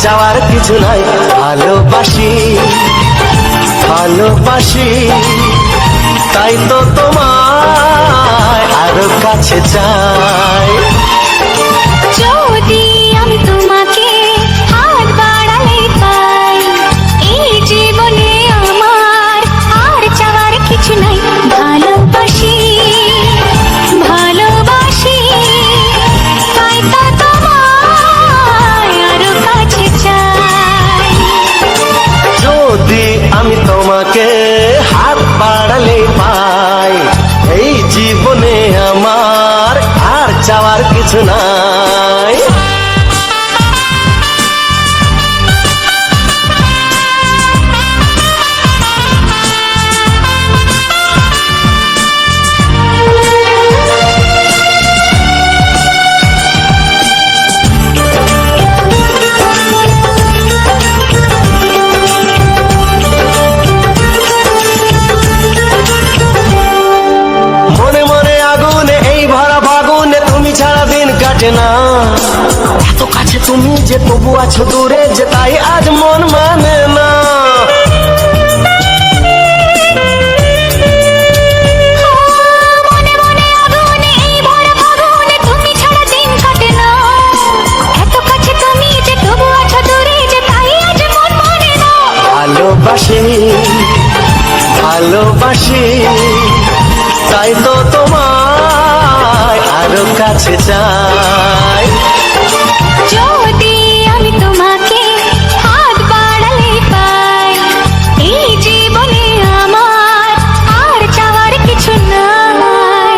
চাওয়ার কিছু নাই। ভালোবাসি ভালোবাসি তাই তো তোমায় আরো কাছে চাই। যদি আমি তোমাকে হাত বাড়ালে পাই, এই জীবনে আমার আর চাওয়ার কিছু নাই। ভালোবাসি ভালোবাসি তাই তো তোমায় আরো কাছে চাই। যদি আমি তোমাকে হাত বাড়ালে পাই, এই জীবনে আমার আর চাওয়ার কিছু নাই। না এত কাছে তুমি যে তবু আছো দূরে, যে তাই আজ মন মানে না। ভালোবাসি ভালোবাসি তাই তো তোমায় আরো কাছে চাই। যদি আমি তোমাকে হাত বাড়ালে পাই, এই জীবনে আমার আর চাওয়ার কিছু নাই।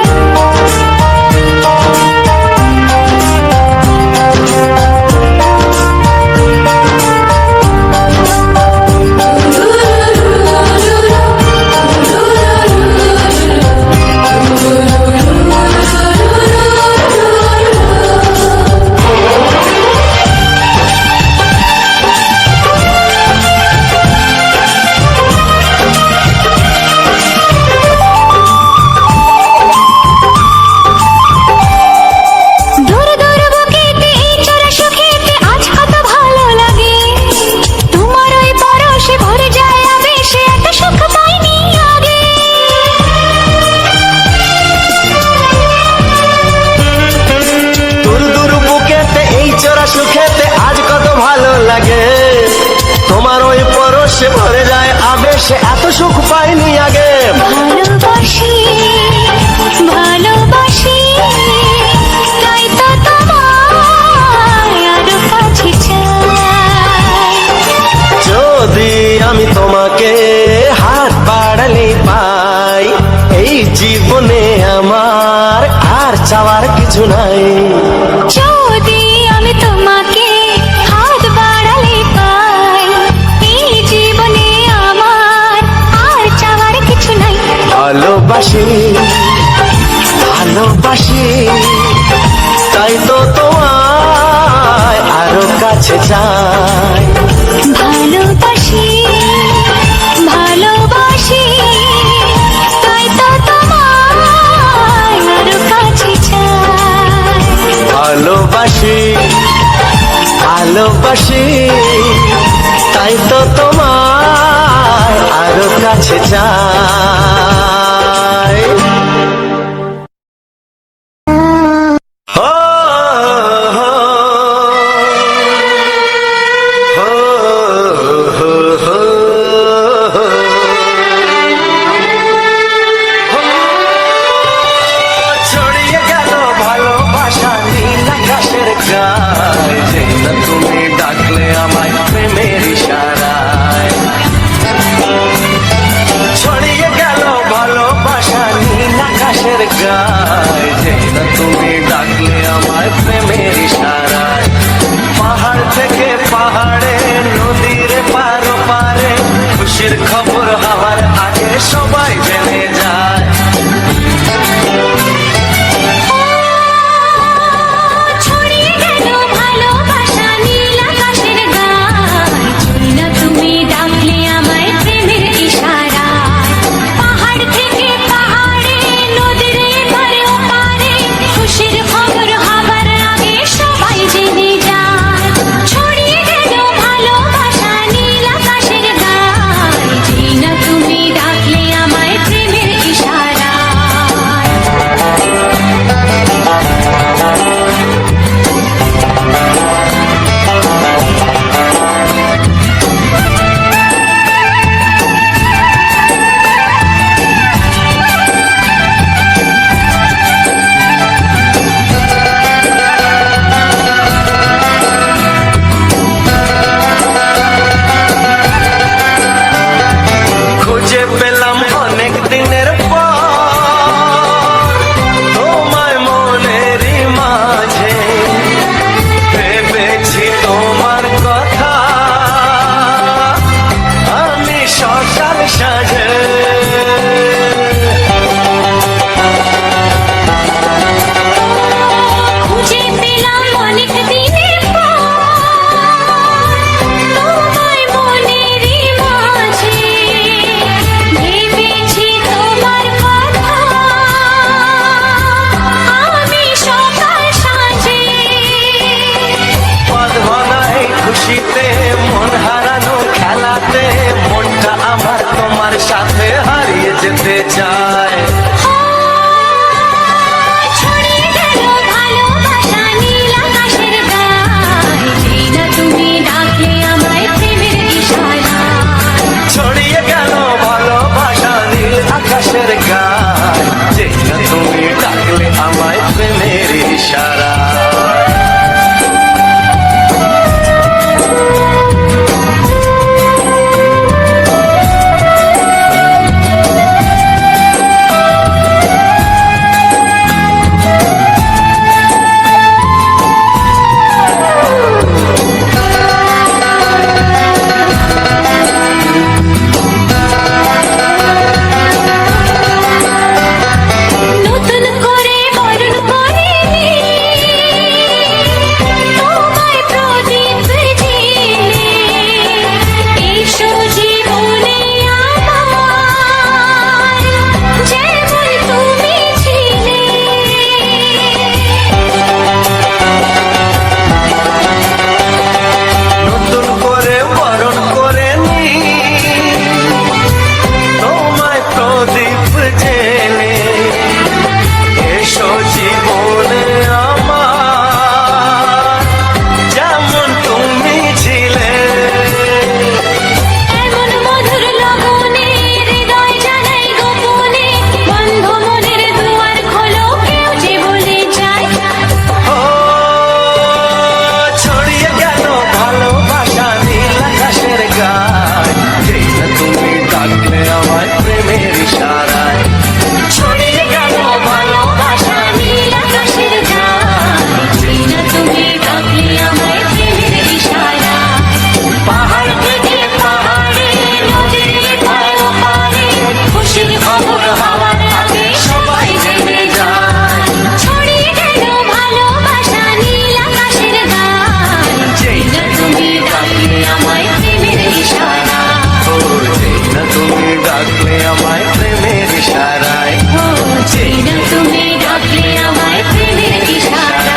সুখেতে আজ কত ভালো লাগে, তোমার ওই পরশে ভরে যায় আবেশে, এত সুখ পাইনি আগে। ভালোবাসি ভালোবাসি তাই তো তোমায় আরো কাছে চাই। যদি আমি তোমাকে হাত বাড়ালে পাই, এই জীবনে আমার আর চাওয়ার কিছু নাই। যদি আমি তোমাকে হাত বাড়ালে পাই, এই জীবনে আমার আর চাওয়ার কিছু নাই। ভালোবাসি ভালোবাসি তাই তো তোমায় আরো কাছে চাই। ভালোবাসি ভালোবাসি তাই তো তোমায় আরো কাছে চাই। ভালোবাসি ভালোবাসি তাই তো তোমায় আরো কাছে চাই। সাজে খুঁজে পেলাম অনেক দিনের পর তোমায় মনেরই মাঝে ভেবেছি তোমার কথা আমি সকাল সাজে পদ ভাঙাই খুশিতে মন হারানো খেলাতে মনটা আমার তোমার সাথে হারিয়ে যেতে চায় ছড়িয়ে গেল ভালোবাসা নীল আকাশের গায়ে যেই না তুমি ডাকলে আমায় প্রেমের ইশারায় ছড়িয়ে গেল ভালোবাসা নীল আকাশের গায় যেই না তুমি ডাকলে আমায় প্রেমের ইশারা নতুন করে বরণ করে তোমায় প্রদীপ জেলে এসো জীবনে আমার যেমন তুমি ছিলে নতুন করে বরণ করে নি তোমায় প্রদীপ জেলে এসো জীবনে আমার যেমন তুমি ছিলে এমন মধুর লগনে হৃদয় জানাই গোপনে বন্ধ মনের দুয়ার খোলো কেউ যে বলে যায় ও ছড়িয়ে গেল ভালোবাসা নীল আকাশের গায় যেই না তুমি ডাকলে আমায় প্রেমের ইশারায় ছড়িয়ে গেল ভালোবাসা নীল আকাশের গায়ে যেই না তুমি ডাকলে আমায় প্রেমের ইশারায় পাহাড় থেকে পাহাড়ে নদীর ধারে ওপারে খুশির খবর হওয়ার আগে সবাই জেনে যায় ছড়িয়ে গেল ভালোবাসা নীল আকাশের গায়ে যেই না তুমি ডাকলে আমায় প্রেমের ইশারায় ও যেই না তুমি ডাকলে আমায় প্রেমের ইশারায় ও যেই না তুমি ডাকলে আমায় প্রেমের ইশারায়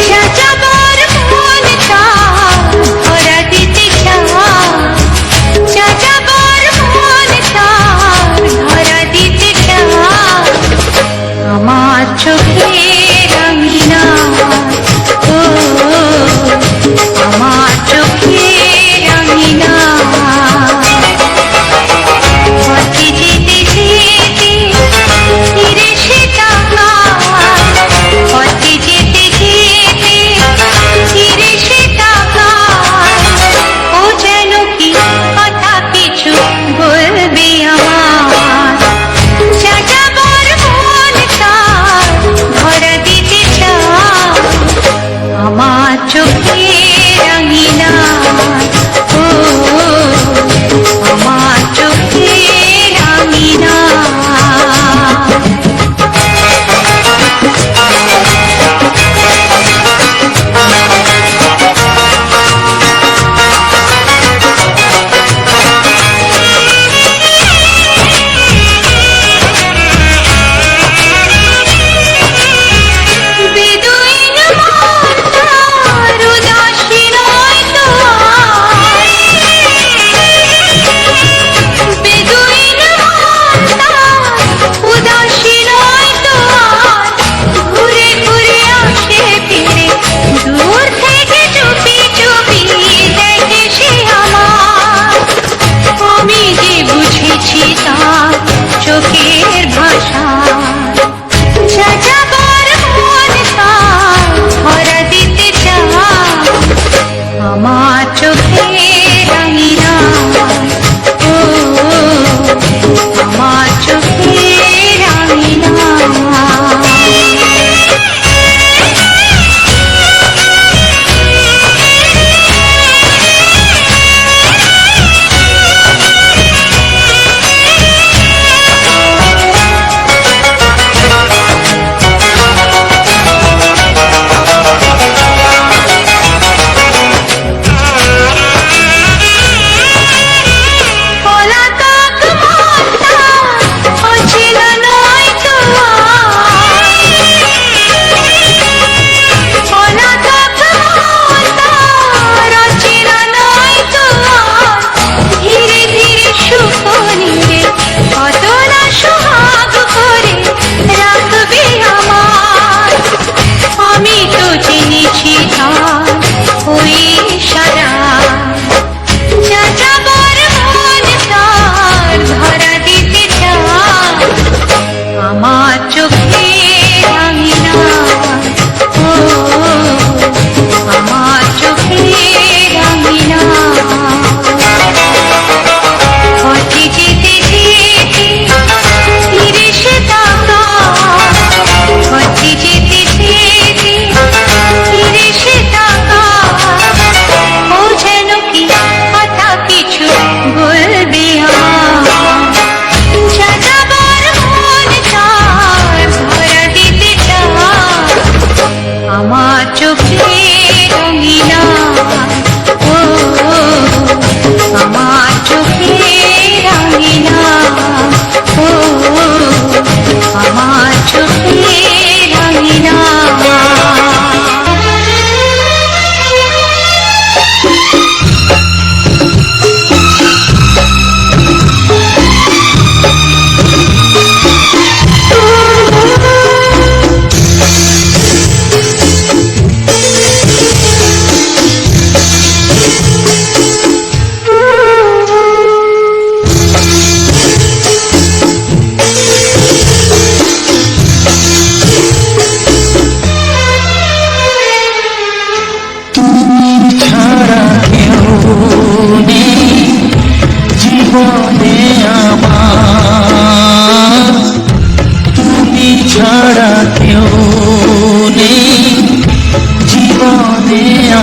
যাযাবর মনটা ভরা দিতে চায় যাযাবর মনটা ভরা দিতে চায় আমার চোখে রঙিনা ও আমার চোখে রঙিনা পথে যেতে যেতে ফিরে সে তাকায় পথে যেতে যেতে ফিরে সে তাকায় ও যেন কি কথা কিছু বলবে আমার যাযাবর মনটা ভরা দিতে চায় আমার চোখে রঙিনা ও আমার চোখে রঙিনা বেদুইন মন তার উদাসীন নয় তো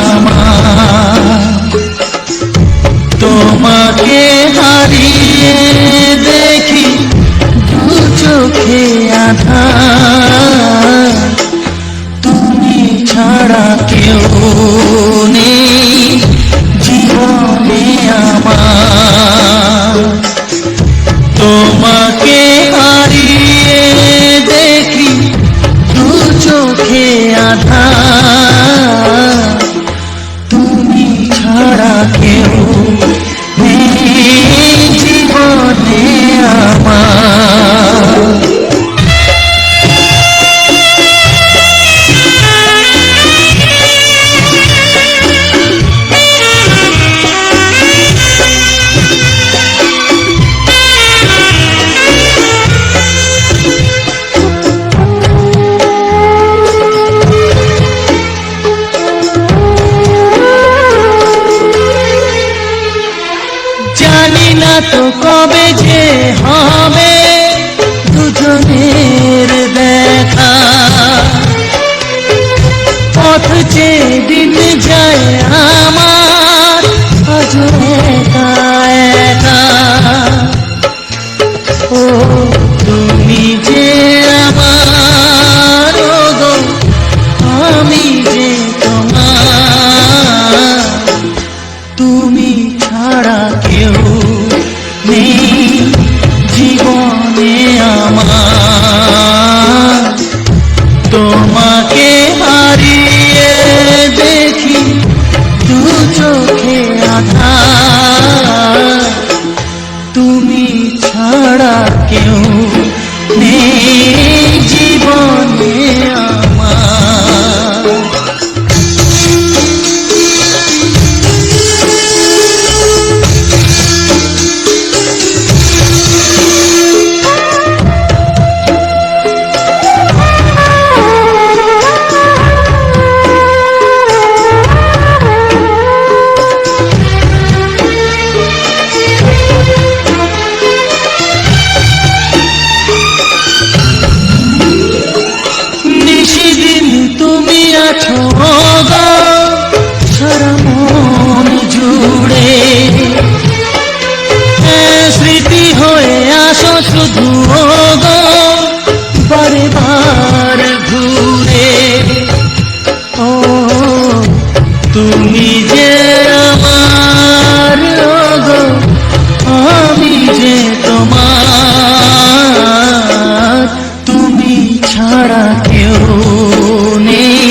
আমার তোমাকে হারিয়ে দেখি দু চোখে আধার তুমি ছাড়া কেউ নেই জীবনে আমার তোমাকে হারিয়ে দেখি দু চোখে আধার তুমি ছাড়া কেউ নেই জীবনে আমার জানি না তো কবে যে হবে দুজনের দেখা পথ চেয়ে দিন যায় আমার আজ একা একা ও তুমি যে আমার গো আমি যে তোমার তুমি ছাড়া কেউ নেই জীবনে আমার তোমাকে হারিয়ে দেখি দু চোখে আধার তুমি ছাড়া কেউ নেই জীবনে আমার নিশিদিন তুমি আছো গো সারা মন জুড়ে স্মৃতি হয়ে আসো শুধু গো বারে বার ঘুরে ও তুমি যে আমার গো আমি যে তোমার তুমি ছাড়া কেউ নেই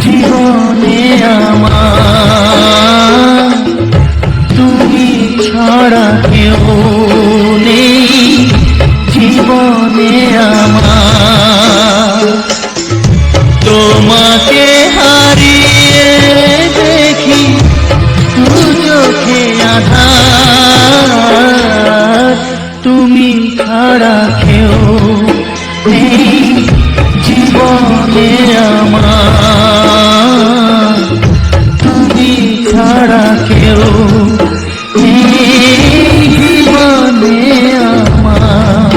জীবনে আমার তুমি ছাড়া কেউ নেই জীবনে আমার তোমাকে হারিয়ে দেখি দু চোখে আধার তুমি ছাড়া কেউ নেই জীবনে আমার তুমি ছাড়া কেউ নেই জীবনে আমার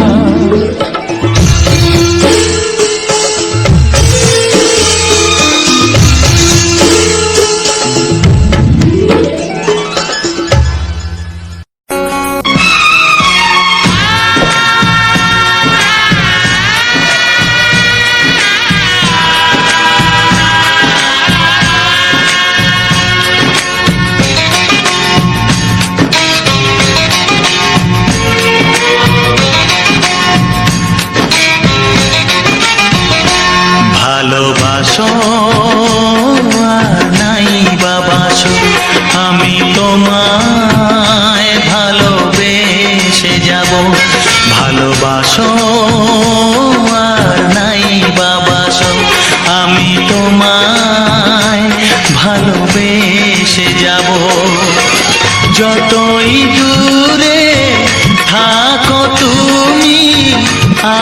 ভালোবাসো আর নাই বাবাসো আমি তোমায় ভালোবেসে যাব ভালোবাসো আর নাই বাবাসো আমি তোমায় ভালোবেসে যাব যতই দূরে থাকো তুমি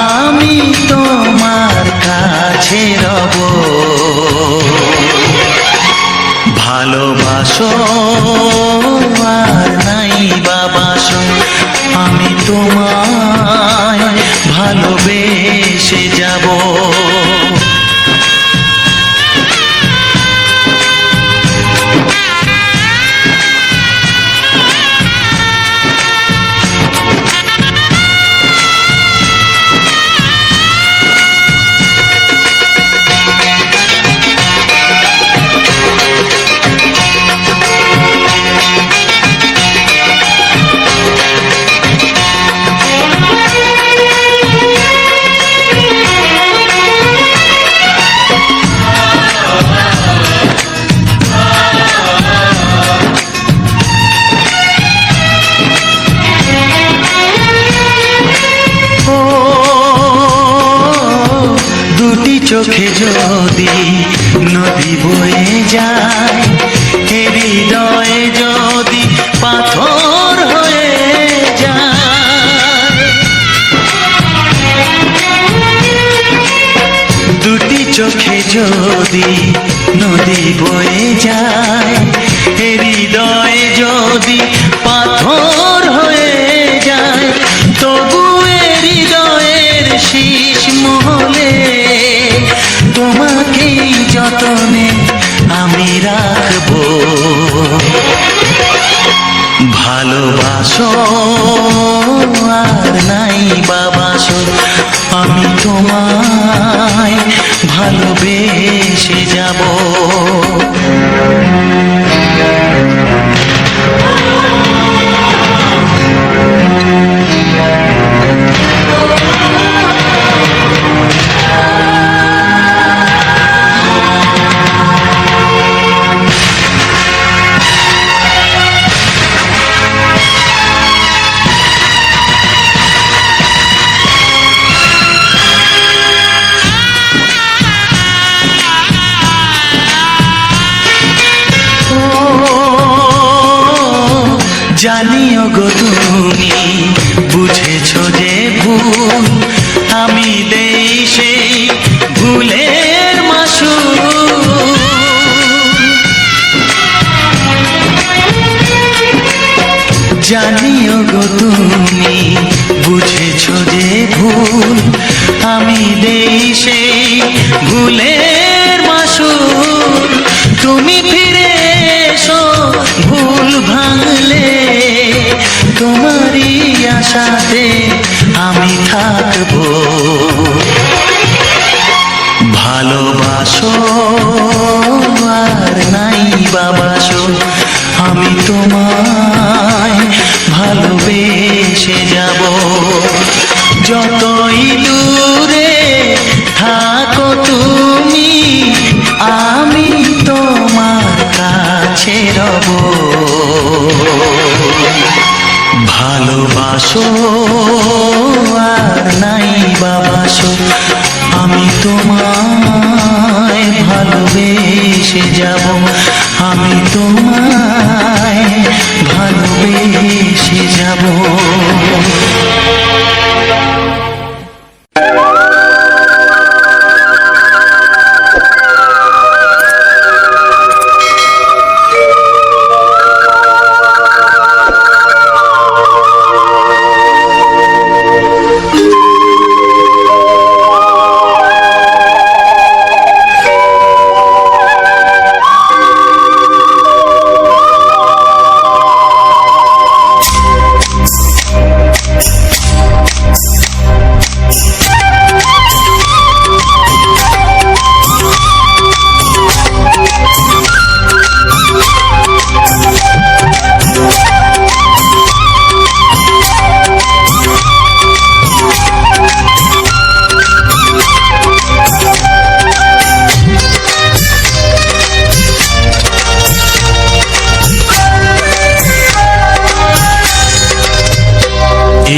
আমি তোমার কাছে রব ভালোবাসো আর নাই বাবাসো আমি তোমায় ভালোবেসে যাব যদি নদী বয়ে যায়, হৃদয়ে যদি পাথর হয়ে যায়, দুটি চোখে যদি নদী বয়ে যায়, হৃদয়ে যদি পাথর হয়ে যায়, তবু হৃদয়ের শীষ মহলে তোমাকেই যতনে আমি রাখবো। ভালোবাসো আর নাই বাবাসো, আমি তোমায় ভালোবেসে যাব। জানিও গো তুমি বুঝেছ যে ভুল, আমি দেই সেই ভুলের মাসুল। জানিও গো তুমি বুঝেছ যে ভুল, আমি দেই সেই ভুলের মাসুল। তুমি ফিরে এসো ভুল ভাঙলে, তোমারই আশাতে আমি থাকবো। ভালোবাসো আর নাই বাবাসো, আমি তোমায় ভালোবেসে যাব। যতই দূরে থাকো তুমি, আমি তোমার কাছে রব। ভালোবাসো আর নাই বাবাসো, আমি তোমায় ভালোবেসে যাব। আমি তোমায় ভালোবেসে যাব।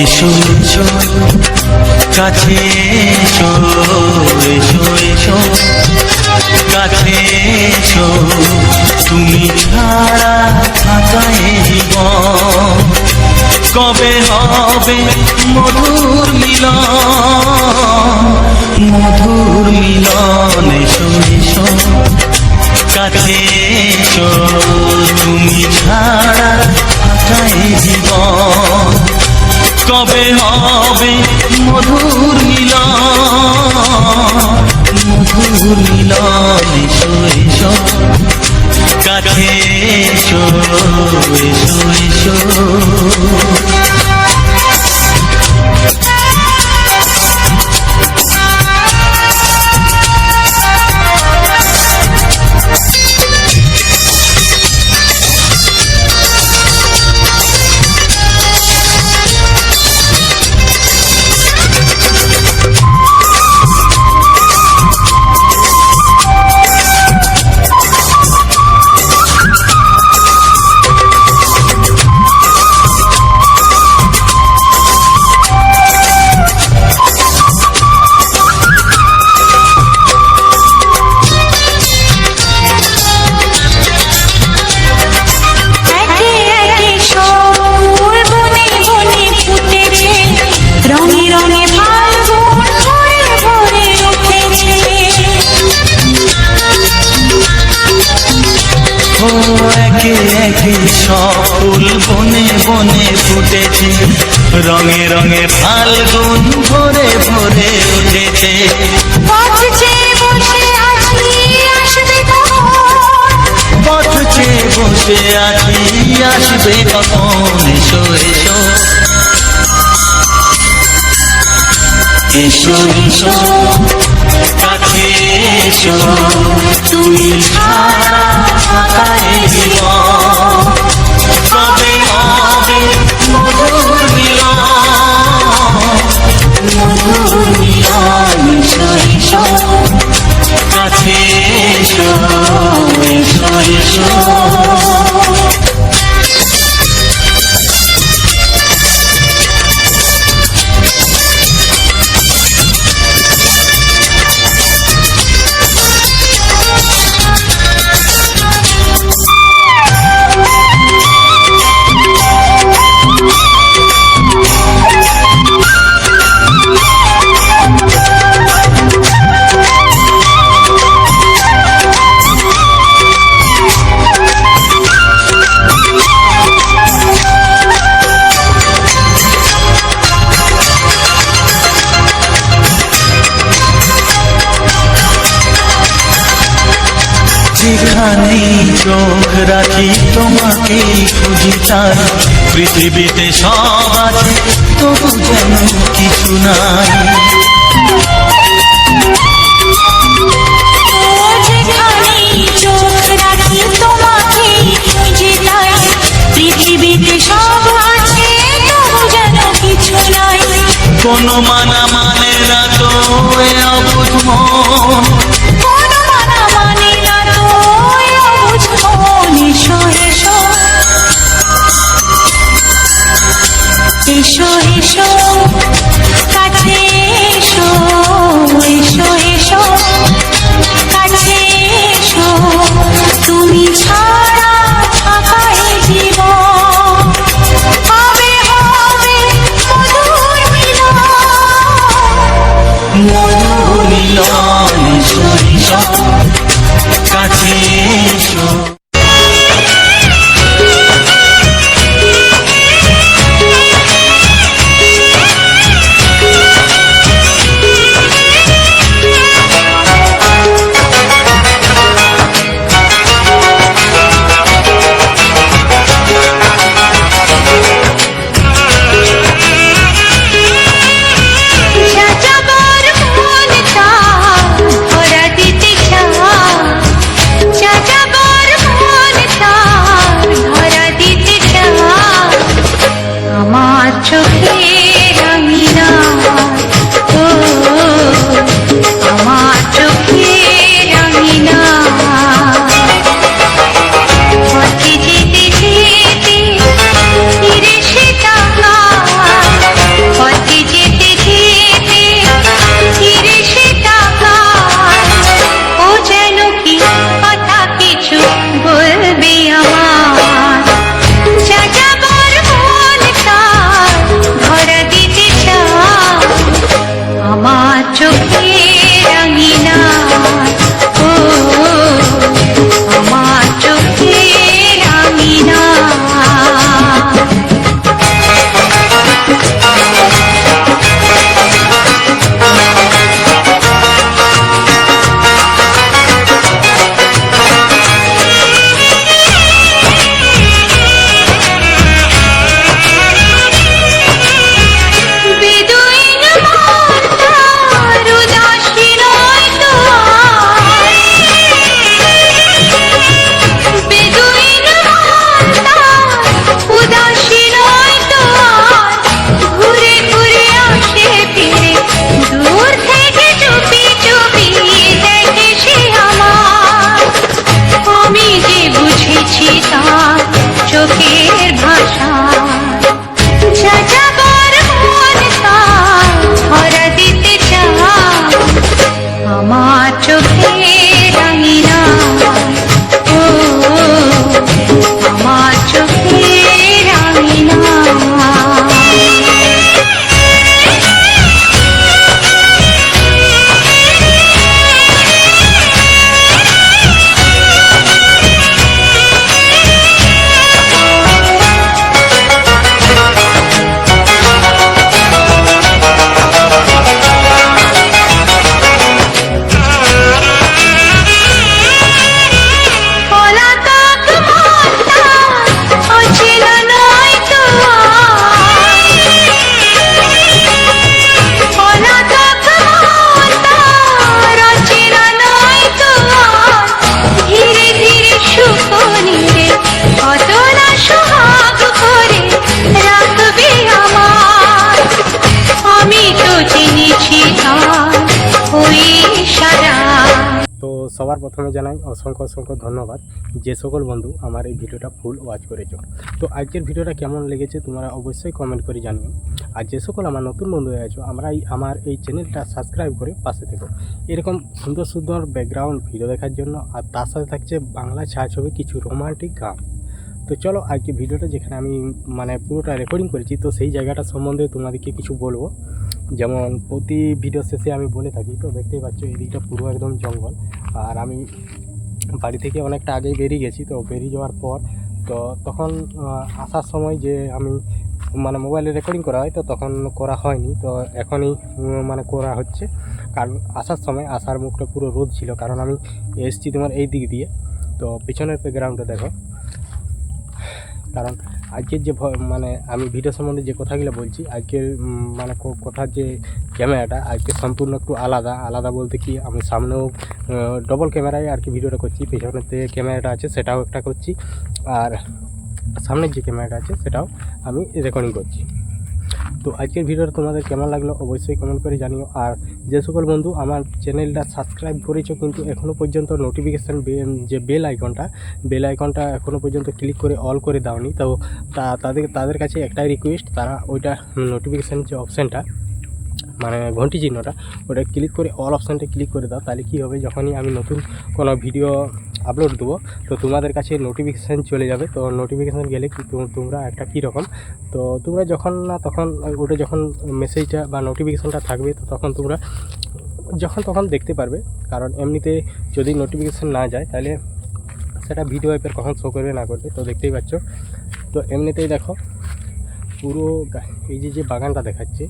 এসো এসো কাছে এসো, এসো এসো কাছে এসো, তুমি ছাড়া থাকা এই জীবন কবে হবে মধুর মিলন, মধুর মিলন। এসো এসো কাছে এসো, তুমি ছাড়া থাকা এই জীবন কবে হবে মধুর মিলন, মধুর মিলন। এসো এসো কাছে এসো, এসো এসো। দেখো একে একে সব ফুল বনে বনে ফুটেছে, রঙে রঙে ফাল্গুন ভরে ভরে উঠেছে। পথ চেয়ে বসে আছি আসবে কখন, পথ চেয়ে বসে আছি আসবে কখন, এসো এসো এসো এসো কাছে এসো, তুমি ছাড়া ফাঁকা এ জীবন, কবে হবে মধুর মিলন, মধুর মিলন, এসো এসো কাছে এসো, এসো এসো। যেখানেই চোখ রাখি তোমাকেই খুঁজি তাই, পৃথিবীতে সব আছে তবু যেন কিছু নাই। যেখানেই চোখ রাখি তোমাকেই খুঁজে তাই, পৃথিবীতে সব আছে তবু যেন কিছু নাই। কোনো মানা মানে না তো এ অবুঝ মন, কোনো মানা মানে না তো এ অবুঝ মন, এসো এসো এসো এসো কাছে এসো, এসো এসো কাছে এসো, তুমি ছাড়া ফাঁকা এ জীবন, হবে হবে মধুর মিলন, মধুর মিলন, এসো এসো কাছে এসো। প্রথমে জানাই অসংখ্য অসংখ্য ধন্যবাদ যে সকল বন্ধু আমার এই ভিডিওটা ফুল ওয়াচ করেছো। তো আজকের ভিডিওটা কেমন লেগেছে তোমরা অবশ্যই কমেন্ট করে জানিও। আর যে সকল আমার নতুন বন্ধু হয়ে আছো আমার এই চ্যানেলটা সাবস্ক্রাইব করে পাশে থেকো এরকম সুন্দর সুন্দর ব্যাকগ্রাউন্ড ভিডিও দেখার জন্য। আর তার সাথে থাকছে বাংলা ছায়াছবি কিছু রোমান্টিক গান। তো চলো আজকে ভিডিওটা যেখানে আমি পুরোটা রেকর্ডিং করেছি তো সেই জায়গাটা সম্বন্ধে তোমাদেরকে কিছু বলবো। যেমন প্রতি ভিডিও শেষে আমি বলে থাকি, তো দেখতেই পাচ্ছ এই দিকটা পুরো একদম জঙ্গল। আর আমি বাড়ি থেকে অনেকটা আগেই বেরিয়ে গেছি। তো বেরিয়ে যাওয়ার পর তো তখন আসার সময় যে আমি মোবাইলে রেকর্ডিং করা হয় তো তখন করা হয়নি, তো এখনই করা হচ্ছে। কারণ আসার মুখটা পুরো রোদ ছিল, কারণ আমি এসেছি তোমার এই দিক দিয়ে। তো পিছনের ব্যাকগ্রাউন্ডটা দেখো। কারণ আজকের যে আমি ভিডিও সম্বন্ধে যে কথাগুলো বলছি আজকের কথার যে ক্যামেরাটা আজকে সম্পূর্ণ একটু আলাদা বলতে কি আমি সামনেও ডবল ক্যামেরায় আর কি ভিডিওটা করছি, পেছনের যে ক্যামেরাটা আছে সেটাও একটা করছি, আর সামনের যে ক্যামেরাটা আছে সেটাও আমি রেকর্ডিং করছি। তো আজকের ভিডিওটা তোমাদের কেমন লাগলো অবশ্যই কমেন্ট করে জানিও। আর যে সকল বন্ধু আমার চ্যানেলটা সাবস্ক্রাইব করেছো কিন্তু এখনও পর্যন্ত নোটিফিকেশান যে বেল আইকনটা এখনও পর্যন্ত ক্লিক করে অল করে দাওনি, তো তাদের কাছে একটাই রিকোয়েস্ট, তারা ওইটা নোটিফিকেশান যে অপশানটা ঘন্টি চিহ্নটা ওটা ক্লিক করে অল অপশানটা ক্লিক করে দাও। তাহলে কী হবে, যখনই আমি নতুন কোনো ভিডিও আপলোড দেবো তো তোমাদের কাছে নোটিফিকেশান চলে যাবে। তো নোটিফিকেশান গেলে কি তোমরা একটা কীরকম, তো তোমরা যখন ওটা যখন মেসেজটা বা নোটিফিকেশানটা থাকবে তো তখন তোমরা তখন দেখতে পারবে। কারণ এমনিতে যদি নোটিফিকেশান না যায় তাহলে সেটা ভিডিও অ্যাপের কখন শো করবে না করবে। তো দেখতেই পাচ্ছ। তো এমনিতেই দেখো পুরো এই যে বাগানটা দেখাচ্ছে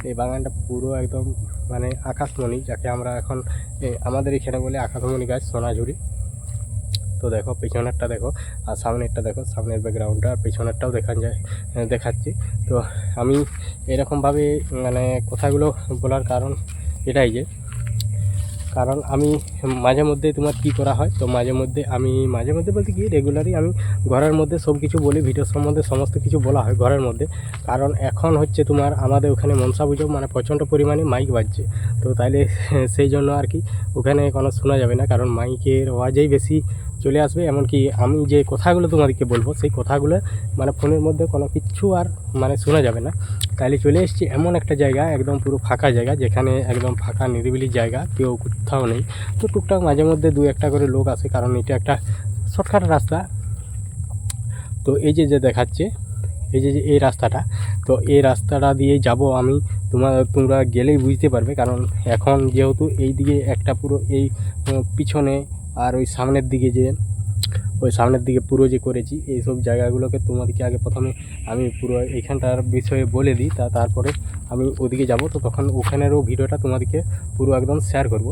এই বাগানটা পুরো একদম আকাশমণি, যাকে আমরা এখন আমাদের এখানে বলে আকাশমণি গাছ, সোনাঝুরি। তো দেখো পেছনেরটা দেখো আর সামনেরটা দেখো, সামনের ব্যাকগ্রাউন্ডটা আর পেছনেরটাও দেখাচ্ছি। তো আমি এরকমভাবে কথাগুলো বলার কারণ এটাই যে কারণ আমি মাঝে মধ্যে তোমার কি করা হয়, তো মাঝে মধ্যে বলতে কি রেগুলারই আমি ঘরের মধ্যে সব কিছু বলি, ভিডিও সম্বন্ধে সমস্ত কিছু বলা হয় ঘরের মধ্যে। কারণ এখন হচ্ছে তোমার আমাদের ওখানে মনসা পুজো প্রচণ্ড পরিমাণে মাইক বাজছে, তো তাইলে সেই জন্য আর কি ওখানে কোনো শোনা যাবে না, কারণ মাইকের আওয়াজেই বেশি চলে আসবে। এমনকি আমি যে কথাগুলো তোমাদেরকে বলবো সেই কথাগুলো ফোনের মধ্যে কোনো কিছু আর শোনা যাবে না। তাইলে চলে এসেছি এমন একটা জায়গা, একদম পুরো ফাঁকা জায়গা, যেখানে একদম ফাঁকা নিরিবিলি জায়গা, কেউ কোথাও নেই। তো টুকটাক মাঝে মধ্যে দু একটা করে লোক আসে, কারণ এটা একটা শর্টকাট রাস্তা। তো এই যে দেখাচ্ছে এই রাস্তাটা, তো এই রাস্তাটা দিয়ে যাব আমি, তোমরা গেলেই বুঝতে পারবে। কারণ এখন যেহেতু এই দিকে একটা পুরো এই পিছনে আর ওই সামনের দিকে পুরো যে করেছি এইসব জায়গাগুলোকে তোমাদেরকে আগে প্রথমে আমি পুরো এইখানটার বিষয়ে বলে দিই, তারপরে আমি ওদিকে যাব। তো তখন ওখানেরও ভিডিওটা তোমাদেরকে পুরো একদম শেয়ার করব।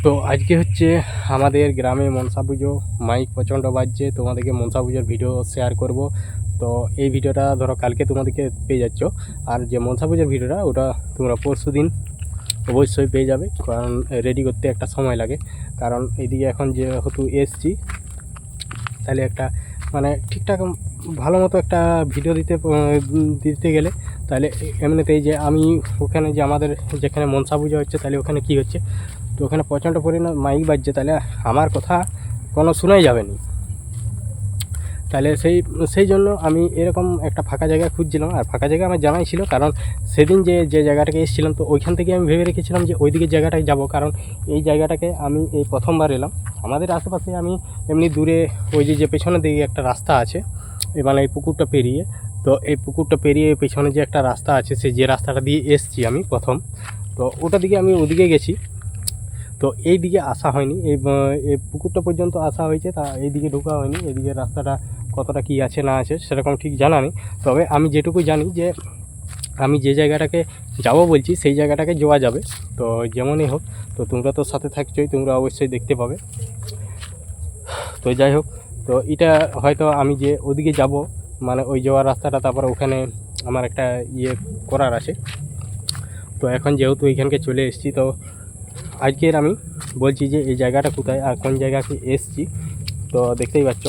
তো আজকে হচ্ছে আমাদের গ্রামে মনসা পুজো, মাইক প্রচণ্ড বাজছে, তোমাদেরকে মনসা পুজোর ভিডিও শেয়ার করব। তো এই ভিডিওটা ধরো কালকে তোমাদেরকে পেয়ে যাচ্ছ, আর যে মনসা পুজোর ভিডিওটা ওটা তোমরা পরশু দিন অবশ্যই পেয়ে যাবে। কারণ রেডি করতে একটা সময় লাগে, কারণ এইদিকে এখন যেহেতু এসছি তাহলে একটা ঠিকঠাক ভালো মতো একটা ভিডিও দিতে গেলে তাহলে এমনিতেই যে আমি ওখানে যে আমাদের যেখানে মনসা পুজো হচ্ছে তাহলে ওখানে কি হচ্ছে, তো ওখানে প্রচণ্ড পরিমাণ মাইক বাজছে, তাহলে আমার কথা কোনো শোনাই যাবে না। তাহলে সেই জন্য আমি এরকম একটা ফাঁকা জায়গা খুঁজছিলাম। আর ফাঁকা জায়গা আমার জানাই ছিল, কারণ সেদিন যে জায়গাটাকে এসেছিলাম তো ওইখান থেকে আমি ভেবে রেখেছিলাম যে ওই দিকের জায়গাটায় যাব। কারণ এই জায়গাটাকে আমি এই প্রথমবার এলাম। আমাদের আশেপাশে আমি এমনি দূরে ওই যে পেছনের দিকে একটা রাস্তা আছে, এই পুকুরটা পেরিয়ে, তো এই পুকুরটা পেরিয়ে পেছনে যে একটা রাস্তা আছে যে রাস্তাটা দিয়ে এসছি আমি প্রথম, তো ওটা দিকে আমি ওদিকে গেছি। তো এই দিকে আসা হয়নি, এই পুকুরটা পর্যন্ত আসা হয়েছে, তা এই দিকে ঢোকা হয়নি। এদিকে রাস্তাটা কতটা কি আছে না আছে সেরকম ঠিক জানা নেই। তবে আমি যেটুকু জানি যে আমি যে জায়গাটাকে যাব বলছি সেই জায়গাটাকে যাওয়া যাবে। তো যেমনই হোক, তো তোমরা তো সাথে থাকছোই, তোমরা অবশ্যই দেখতে পাবে। তো যাই হোক, তো এটা হয়তো আমি যে ওদিকে যাব ওই যাওয়ার রাস্তাটা, তারপরে ওখানে আমার একটা করার আছে। তো এখন যেহেতু এইখানকে চলে এসেছি, তো আজকের আমি বলছি যে এই জায়গাটা কোথায় আর কোন জায়গাকে এসেছি। তো দেখতেই পাচ্ছ।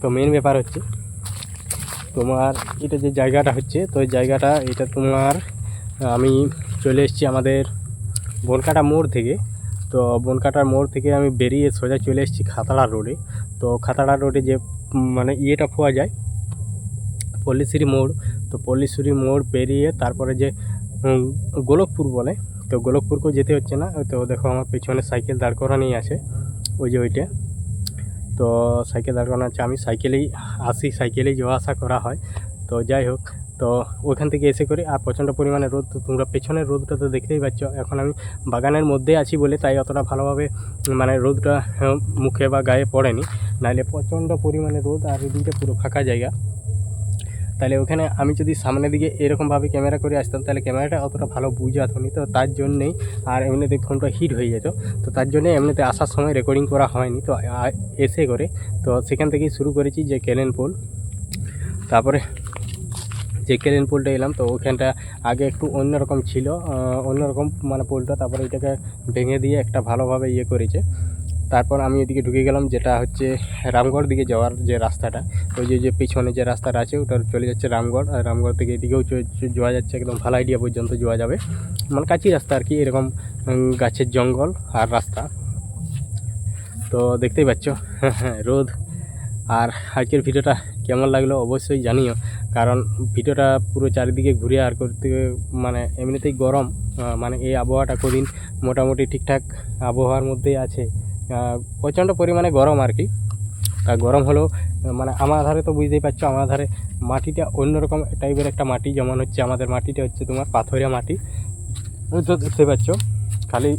তো মেন ব্যাপার হচ্ছে তোমার এটা যে জায়গাটা হচ্ছে, তো এই জায়গাটা এটা তোমার আমি চলে এসেছি আমাদের বনকাটা মোড় থেকে। তো বনকাটার মোড় থেকে আমি বেরিয়ে সোজা চলে এসেছি খাতাড়া রোডে। তো খাতাড়া রোডে যে মানে ইয়েটা পাওয়া যায় পল্লীশ্রী মোড়, তো পল্লীশ্রী মোড় পেরিয়ে তারপরে যে গোলকপুর বলে, তো গোলকপুরকেও যেতে হচ্ছে না। তো দেখো আমার পেছনে সাইকেল দাঁড় করানোই আছে, ওই যে ওইটা। তো সাইকেল দাঁড় করানো আছে, আমি সাইকেলেই আসি, সাইকেলেই যাওয়া আসা করা হয়। তো যাই হোক, তো ওইখান থেকে এসে করি। আর প্রচণ্ড পরিমাণে রোদ, তো তোমরা পেছনের রোদটা তো দেখতেই পাচ্ছ। এখন আমি বাগানের মধ্যে আছি বলে তাই অতটা ভালোভাবে মানে রোদটা মুখে বা গায়ে পড়েনি, নাহলে প্রচণ্ড পরিমাণে রোদ আর এদিকে পুরো ফাঁকা জায়গা। তাহলে ওখানে আমি যদি সামনের দিকে এরকমভাবে ক্যামেরা করে আসতাম তাহলে ক্যামেরাটা অতটা ভালো বুঝাতো নি। তো তার জন্যেই, আর এমনিতে ফোনটা হিট হয়ে যেত, তো তার জন্যে এমনিতে আসার সময় রেকর্ডিং করা হয়নি। তো এসে করে তো সেখান থেকেই শুরু করেছি যে কেলেন পোল। তারপরে যে কেলেন পোলটা এলাম, তো ওখানটা আগে একটু অন্যরকম ছিল, অন্যরকম মানে পোলটা। তারপরে এটাকে ভেঙে দিয়ে একটা ভালোভাবে ইয়ে করেছে। তারপর আমি এদিকে ঢুকে গেলাম, যেটা হচ্ছে রামগড় দিকে যাওয়ার যে রাস্তাটা, ওই যে পিছনে যে রাস্তাটা আছে ওটা চলে যাচ্ছে রামগড়। আর রামগড় থেকে এদিকেও যাওয়া যাচ্ছে, একদম ভালাইডিয়া পর্যন্ত যাওয়া যাবে, মানে কাঁচি রাস্তা আর কি, এরকম গাছের জঙ্গল আর রাস্তা। তো দেখতেই পাচ্ছ রোদ। আর আজকের ভিডিওটা কেমন লাগলো অবশ্যই জানিও, কারণ ভিডিওটা পুরো চারিদিকে ঘুরে আর করতে মানে এমনিতেই গরম, মানে এই আবহাওয়াটা কদিন মোটামুটি ঠিকঠাক আবহাওয়ার মধ্যেই আছে। প্রচণ্ড পরিমাণে গরম আর কি। আর গরম হলেও মানে আমার ধারে তো বুঝতেই পারছো, আমার ধারে মাটিটা অন্যরকম টাইপের একটা মাটি, যেমন হচ্ছে আমাদের মাটিটা হচ্ছে তোমার পাথরিয়া মাটি, তো দেখতে পাচ্ছ। খালি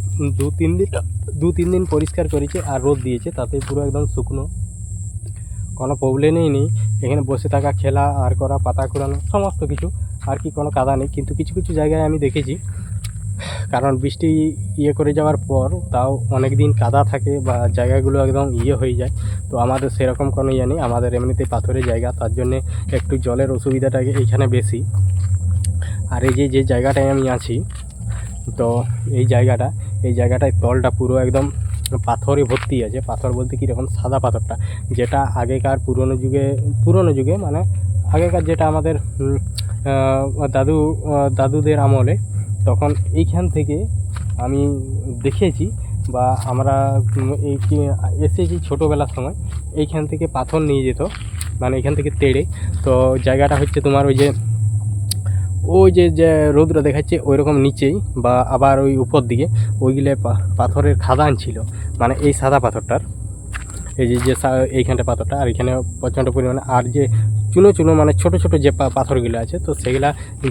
দু তিন দিন পরিষ্কার করেছে আর রোদ দিয়েছে, তাতে পুরো একদম শুকনো, কোনো প্রবলেমই নেই। এখানে বসে থাকা, খেলা আর করা, পাতা কুড়ানো সমস্ত কিছু আর কি, কোনো কাদা নেই। কিন্তু কিছু কিছু জায়গায় আমি দেখেছি, কারণ বৃষ্টি ইয়ে করে যাওয়ার পর তাও অনেক দিন কাদা থাকে বা জায়গাগুলো একদম ইয়ে হয়ে যায়। তো আমাদের সেরকম কোনো ইয়ে নেই, আমাদের এমনিতেই পাথরের জায়গা, তার জন্যে একটু জলের অসুবিধাটা এইখানে বেশি। আর এই যে জায়গাটায় আমি আছি, তো এই জায়গাটায় তলটা পুরো একদম পাথরে ভর্তি আছে। পাথর বলতে কীরকম, সাদা পাথরটা, যেটা আগেকার পুরনো যুগে মানে আগেকার যেটা আমাদের দাদুদের আমলে, তখন এইখান থেকে আমি দেখেছি বা আমরা এসেছি ছোটোবেলার সময়, এইখান থেকে পাথর নিয়ে যেত, মানে এখান থেকে তেড়ে। তো জায়গাটা হচ্ছে তোমার ওই যে রোদটা দেখাচ্ছে ওই রকম নিচেই, বা আবার ওই উপর দিকে ওইগুলো পাথরের খাদান ছিল, মানে এই সাদা পাথরটার, এই যে এইখানটা পাথরটা, আর এখানে প্রচণ্ড পরিমাণে আর যে চুনো মানে ছোটো ছোটো যে পাথরগুলো আছে, তো সেগুলা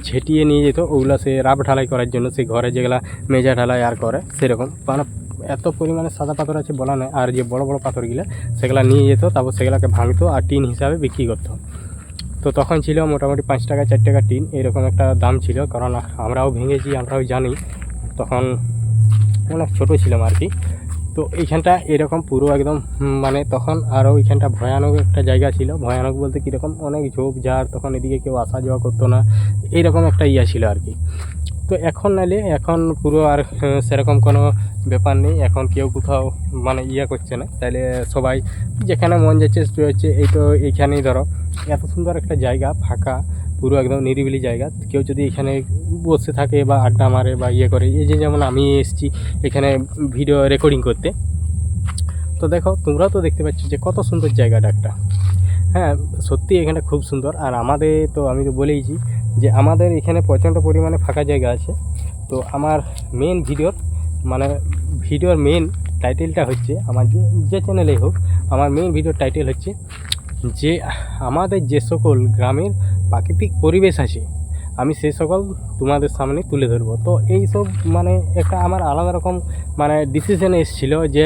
ঝেঁটিয়ে নিয়ে যেত, ওগুলো সে রাব ঢালাই করার জন্য, সেই ঘরে যেগুলা মেজা ঢালাই আর করে সেরকম, মানে এত পরিমাণে সাদা পাথর আছে বলা নয়। আর যে বড় বড় পাথরগুলো সেগুলা নিয়ে যেত, তারপর সেগুলাকে ভাঙতো আর টিন হিসাবে বিক্রি করতো। তো তখন ছিল মোটামুটি 5 টাকা 4 টাকা টিন, এরকম একটা দাম ছিল। কারণ আমরাও ভেঙেছি, আমরাও জানি, তখন অনেক ছোটো ছিলাম আর কি। তো এইখানটা এরকম পুরো একদম মানে তখন আরও এইখানটা ভয়ানক একটা জায়গা ছিল। ভয়ানক বলতে কীরকম, অনেক ঝোপঝাড়, তখন এদিকে কেউ আসা যাওয়া করতো না, এইরকম একটা ইয়া ছিল আর কি। তো এখন নাইলে এখন পুরো আর সেরকম কোনো ব্যাপার নেই, এখন কেউ কোথাও মানে ইয়া করছে না, তাইলে সবাই যেখানে মন যাচ্ছে হচ্ছে। এই তো এইখানেই ধরো এত সুন্দর একটা জায়গা, ফাঁকা পুরো একদম নিরিবিলি জায়গা, কেউ যদি এখানে বসে থাকে বা আড্ডা মারে বা ইয়ে করে, এই যে যেমন আমি এসেছি এখানে ভিডিও রেকর্ডিং করতে, তো দেখো তোমরাও তো দেখতে পাচ্ছ যে কত সুন্দর জায়গাটা একটা। হ্যাঁ, সত্যি এখানে খুব সুন্দর। আর আমাদের তো আমি তো বলেইছি যে আমাদের এখানে প্রচণ্ড পরিমাণে ফাঁকা জায়গা আছে। তো আমার মেন ভিডিওর মেন টাইটেলটা হচ্ছে, আমার যে চ্যানেলেই হোক, আমার মেন ভিডিওর টাইটেল হচ্ছে যে আমাদের যে সকল গ্রামের প্রাকৃতিক পরিবেশ আছে, আমি সেই সকল তোমাদের সামনে তুলে ধরবো। তো এই সব মানে একটা আমার আলাদা রকম মানে ডিসিশন এসেছিলো যে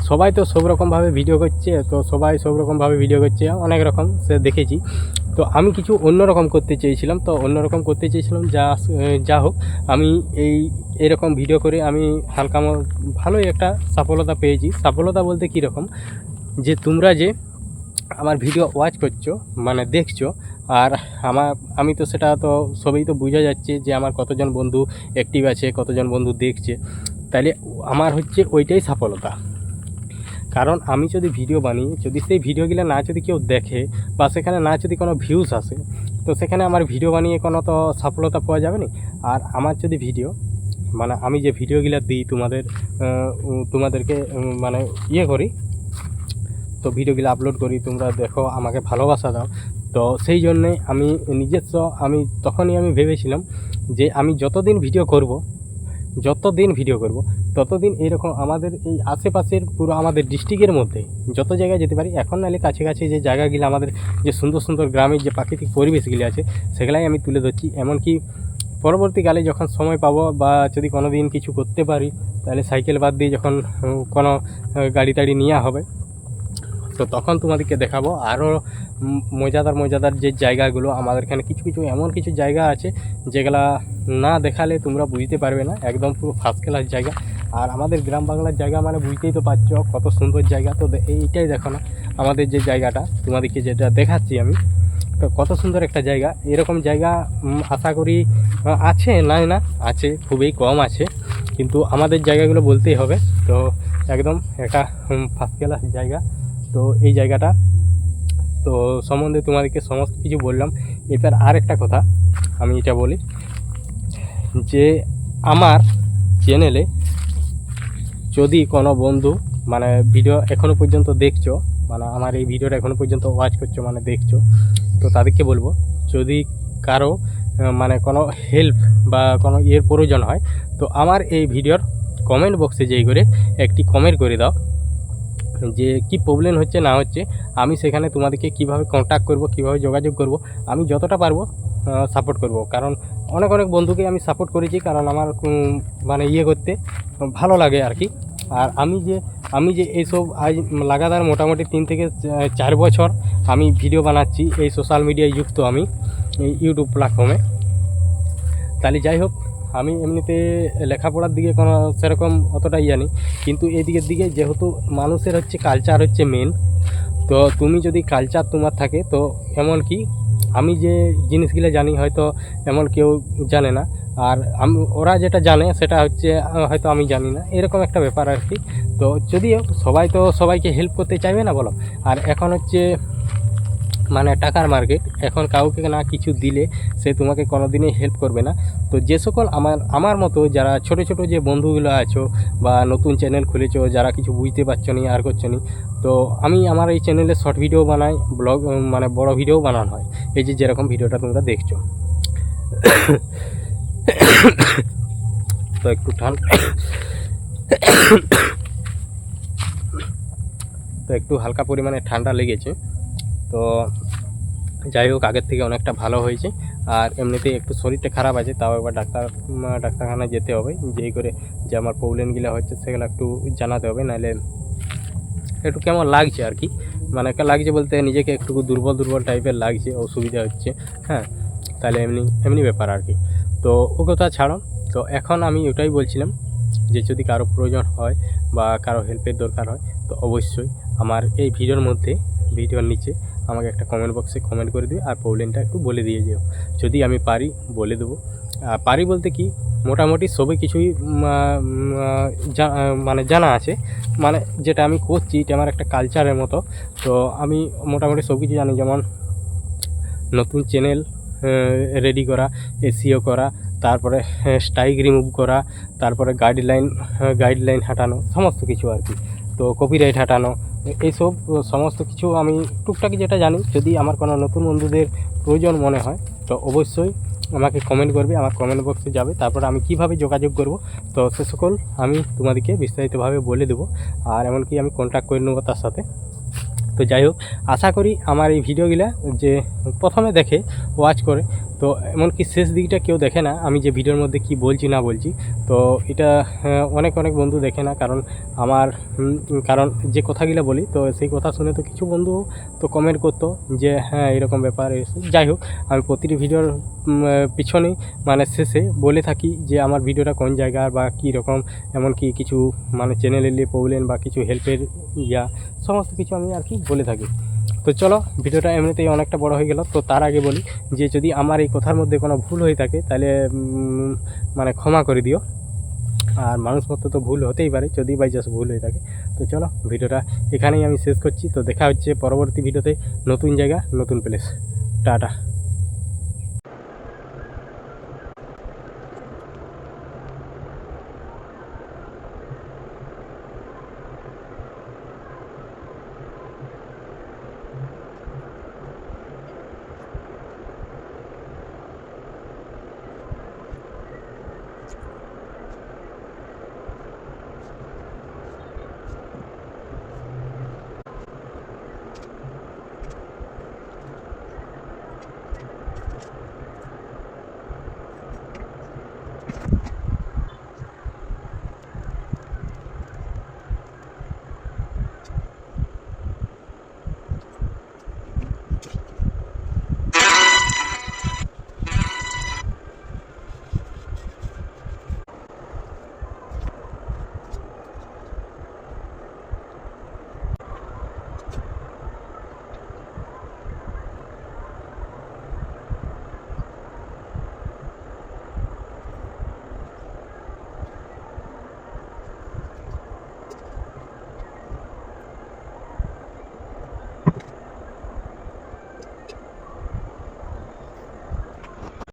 সবাই তো সব রকমভাবে ভিডিও করছে, তো সবাই সব রকমভাবে ভিডিও করছে, অনেক রকম সে দেখেছি। তো আমি কিছু অন্যরকম করতে চেয়েছিলাম, তো অন্যরকম করতে চেয়েছিলাম যা হোক, আমি এরকম ভিডিও করে আমি হালকা ভালোই একটা সফলতা পেয়েছি। সফলতা বলতে কীরকম, যে তোমরা যে আমার ভিডিও ওয়াচ করছো মানে দেখছো, আর আমি তো সেটা তো সবই তো বোঝা যাচ্ছে যে আমার কতজন বন্ধু অ্যাক্টিভ আছে, কতজন বন্ধু দেখছে, তাইলে আমার হচ্ছে ওইটাই সফলতা। কারণ আমি যদি ভিডিও বানিয়ে যদি সেই ভিডিওগুলো না যদি কেউ দেখে বা সেখানে না যদি কোনো ভিউজ আসে, তো সেখানে আমার ভিডিও বানিয়ে কোনো তো সফলতা পাওয়া যাবে না। আর আমার যদি ভিডিও মানে আমি যে ভিডিওগুলো দিই তোমাদেরকে মানে ইয়ে করি, তো ভিডিওগুলো আপলোড করি, তোমরা দেখো, আমাকে ভালোবাসা দাও। তো সেই জন্যে আমি তখনই ভেবেছিলাম যে আমি যতদিন ভিডিও করব ততদিন এরকম আমাদের এই আশেপাশের পুরো আমাদের ডিস্ট্রিক্টের মধ্যে যত জায়গায় যেতে পারি, এখন নাহলে কাছে কাছে যে জায়গাগুলো আমাদের যে সুন্দর সুন্দর গ্রামের যে প্রাকৃতিক পরিবেশগুলি আছে সেগুলাই আমি তুলে ধরছি। এমনকি পরবর্তীকালে যখন সময় পাবো বা যদি কোনো দিন কিছু করতে পারি, তাহলে সাইকেল বাদ দিয়ে যখন কোনো গাড়ি টাড়ি নেওয়া হবে, তো তখন তোমাদেরকে দেখাবো আরও মজাদার যে জায়গাগুলো আমাদের এখানে। কিছু এমন কিছু জায়গা আছে যেগুলা না দেখালে তোমরা বুঝতে পারবে না, একদম পুরো ফার্স্ট ক্লাস জায়গা। আর আমাদের গ্রাম বাংলার জায়গা মানে বুঝতেই তো পারছো কত সুন্দর জায়গা। তো এইটাই দেখো না আমাদের যে জায়গাটা তোমাদেরকে যেটা দেখাচ্ছি আমি, তো কত সুন্দর একটা জায়গা। এরকম জায়গা আশা করি আছে, না আছে, খুবই কম আছে, কিন্তু আমাদের জায়গাগুলো বলতেই হবে। তো একদম একটা ফার্স্ট ক্লাস জায়গা। তো এই জায়গাটা তো সম্বন্ধে তোমাদেরকে সমস্ত কিছু বললাম। এবার আর একটা কথা আমি এটা বলি যে আমার চ্যানেলে যদি কোনো বন্ধু মানে ভিডিও এখনও পর্যন্ত দেখছো, মানে আমার এই ভিডিওটা এখনও পর্যন্ত ওয়াচ করছো মানে দেখছো, তো তাদেরকে বলবো যদি কারো মানে কোনো হেল্প বা কোনো ইয়ের প্রয়োজন হয়, তো আমার এই ভিডিওর কমেন্ট বক্সে যেই করে একটি কমেন্ট করে দাও যে কি প্রবলেম হচ্ছে না হচ্ছে। আমি সেখানে তোমাদেরকে কিভাবে কন্ট্যাক্ট করব, কিভাবে যোগাযোগ করব, আমি যতটা পারবো সাপোর্ট করব। কারণ অনেক বন্ধুকে আমি সাপোর্ট করেছি, কারণ আমার মানে ইয়ে করতে ভালো লাগে আর কি। আর আমি যে এইসব আজ লাগাতার মোটামুটি 3 থেকে 4 বছর আমি ভিডিও বানাচ্ছি, এই সোশ্যাল মিডিয়ায় যুক্ত আমি এই ইউটিউব প্ল্যাটফর্মে। তাহলে যাই হোক, আমি এমনিতে লেখাপড়ার দিকে কোনো সেরকম অতটা ইয়ে নেই, কিন্তু এদিকের দিকে যেহেতু মানুষের হচ্ছে কালচার হচ্ছে মেন। তো তুমি যদি কালচার তোমার থাকে, তো এমন কি আমি যে জিনিসগুলো জানি হয়তো এমন কেউ জানে না, আর ওরা যেটা জানে সেটা হচ্ছে হয়তো আমি জানি না, এরকম একটা ব্যাপার আর কি। তো যদিও সবাই তো সবাইকে হেল্প করতে চাইবে না বলো, আর এখন হচ্ছে মানে টাকার মার্কেট, এখন কাউকে না কিছু দিলে সে তোমাকে কোনো দিনই হেল্প করবে না। তো যে সকল আমার মতো যারা ছোট যে বন্ধুগুলো আছো বা নতুন চ্যানেল খুলেছো, যারা কিছু বুঝতে পারছো নি আর করছো নি, তো আমি আমার এই চ্যানেলে শর্ট ভিডিও বানাই, ব্লগ মানে বড় ভিডিও বানানো হয়, এই যে যেরকম ভিডিওটা তোমরা দেখছো। তো একটু হালকা পরিমাণে ঠান্ডা লেগেছে। তো যাই হোক, আগের থেকে অনেকটা ভালো হয়েছে। আর এমনিতেই একটু শরীরটা খারাপ আছে, তাও একবার ডাক্তারখানায় যেতে হবে, যেই করে যে আমার প্রবলেমগুলো হচ্ছে সেগুলো একটু জানাতে হবে, নাহলে একটু কেমন লাগছে আর কি। মানে লাগছে বলতে নিজেকে একটু দুর্বল টাইপের লাগছে, অসুবিধা হচ্ছে, হ্যাঁ। তাহলে এমনি ব্যাপার আর কি। তো ও কথা ছাড়ো, তো এখন আমি ওটাই বলছিলাম যে যদি কারো প্রয়োজন হয় বা কারো হেল্পের দরকার হয়, তো অবশ্যই আমার এই ভিডিওর নিচে আমাকে একটা কমেন্ট বক্সে কমেন্ট করে দিবে, আর প্রবলেমটা একটু বলে দিয়ে যেও। যদি আমি পারি বলে দেবো। পারি বলতে কি, মোটামুটি সবই কিছুই মানে জানা আছে, মানে যেটা আমি করছি এটা আমার একটা কালচারের মতো। তো আমি মোটামুটি সব কিছু জানি, যেমন নতুন চ্যানেল রেডি করা, এসইও করা, তারপরে স্ট্রাইক রিমুভ করা, তারপরে গাইডলাইন হাঁটানো, সমস্ত কিছু আর কি। তো কপিরাইট হাঁটানো, এইসব সমস্ত কিছু আমি টুকটাক যেটা জানি। যদি আমার কোনো নতুন বন্ধুদের প্রয়োজন মনে হয়, তো অবশ্যই আমাকে কমেন্ট করবে, আমার কমেন্ট বক্সে যাবে, তারপর আমি কিভাবে যোগাযোগ করব, তো সে সকল আমি তোমাদেরকে বিস্তারিতভাবে বলে দেবো, আর এমনকি আমি কন্ট্যাক্ট করে নেবো তার সাথে। তো যাই হোক, আশা করি আমার এই ভিডিওগুলা যে প্রথমে দেখে ওয়াচ করে, তো এমনকি শেষ দিকটা কেউ দেখে না আমি যে ভিডিওর মধ্যে কি বলছি না বলছি, তো এটা অনেক বন্ধু দেখে না। কারণ যে কথাগুলো বলি, তো সেই কথা শুনে তো কিছু বন্ধু তো কমেন্ট করতো যে হ্যাঁ এরকম ব্যাপার। যাই হোক, আমি প্রতিটি ভিডিওর পিছনেই মানে শেষে বলে থাকি যে আমার ভিডিওটা কোন জায়গার বা কী রকম, এমনকি কিছু মানে চ্যানেলের নিয়ে প্রবলেম বা কিছু হেল্পের সমস্ত কিছু আমি আর কি বলে থাকি। তো চলো, ভিডিওটা এমনিতেই অনেকটা বড় হয়ে গেল। তো তার আগে বলি যে যদি আমার এই কথার মধ্যে কোনো ভুল হয়ে থাকে, তাহলে মানে ক্ষমা করে দিও। আর মানুষ মতো তো ভুল হতেই পারে, যদি বাই চান্স ভুল হয়ে থাকে। তো চলো, ভিডিওটা এখানেই আমি শেষ করছি। তো দেখা হচ্ছে পরবর্তী ভিডিওতে, নতুন জায়গা নতুন প্লেস। টাটা।